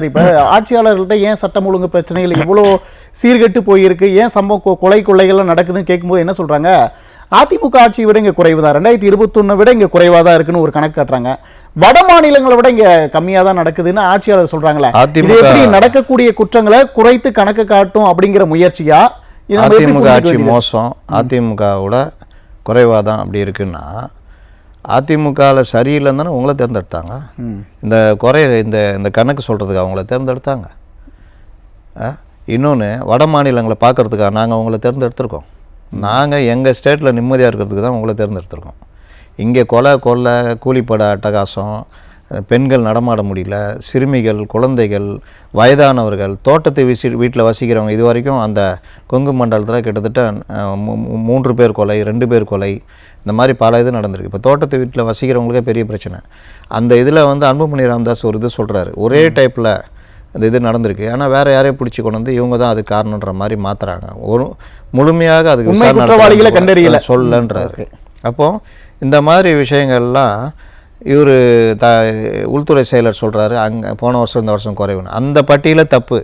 இப்போ ஆட்சியாளர்கள்ட்ட ஏன் சட்டம் ஒழுங்கு பிரச்சனைகள் இவ்வளோ சீர்கெட்டு போயிருக்கு, ஏன் சம்பவம் கொலை கொள்ளைகள்லாம் நடக்குதுன்னு கேட்கும்போது என்ன சொல்றாங்க, அதிமுக ஆட்சியை விட இங்கே குறைவு தான், 2021 விட இங்கே குறைவாக தான் இருக்குன்னு ஒரு கணக்கு காட்டுறாங்க. வட மாநிலங்களை விட இங்கே கம்மியாக தான் நடக்குதுன்னு ஆட்சியாளர் சொல்றாங்களே. இது எப்படி நடக்கக்கூடிய குற்றங்களை குறைத்து கணக்கு காட்டும் அப்படிங்கிற முயற்சியா? அதிமுக ஆட்சி மோசம், அதிமுகவோட குறைவாக தான் அப்படி இருக்குன்னா, அதிமுகவில் சரியில்லைன்னு தானே உங்களை தேர்ந்தெடுத்தாங்க. இந்த இந்த கணக்கு சொல்கிறதுக்கு அவங்கள தேர்ந்தெடுத்தாங்க. இன்னொன்று, வட மாநிலங்களை பார்க்குறதுக்காக நாங்கள் அவங்கள தேர்ந்தெடுத்திருக்கோம். நாங்கள் எங்கள் ஸ்டேட்டில் நிம்மதியாக இருக்கிறதுக்கு தான் உங்களை தேர்ந்தெடுத்திருக்கோம். இங்கே கொலை கூலிப்பட அட்டகாசம், பெண்கள் நடமாட முடியல, சிறுமிகள், குழந்தைகள், வயதானவர்கள், தோட்டத்தை வீட்டில் வசிக்கிறவங்க, இது வரைக்கும் அந்த கொங்கு மண்டலத்தில் கிட்டத்தட்ட 3 பேர் கொலை, 2 பேர் கொலை, இந்த மாதிரி பல இது நடந்திருக்கு. இப்போ தோட்டத்தை வீட்டில் வசிக்கிறவங்களுக்கே பெரிய பிரச்சனை. அந்த இதில் அன்புமணி ராமதாஸ் ஒரு இது சொல்கிறாரு, ஒரே டைப்பில் இந்த இது நடந்திருக்கு, ஆனால் வேறு யாரையும் பிடிச்சி கொண்டு வந்து இவங்க தான் அது காரணன்ற மாதிரி மாற்றுறாங்க. ஒரு முழுமையாக அதுக்கு குற்றவாளிகளை கண்டறியல சொல்லன்றாரு. அப்போது இந்த மாதிரி விஷயங்கள்லாம் இவர் உள்துறை செயலர் சொல்கிறாரு, அங்கே போன வருஷம் இந்த வருஷம் குறைவுன்னு. அந்த பட்டியலில் தப்பு.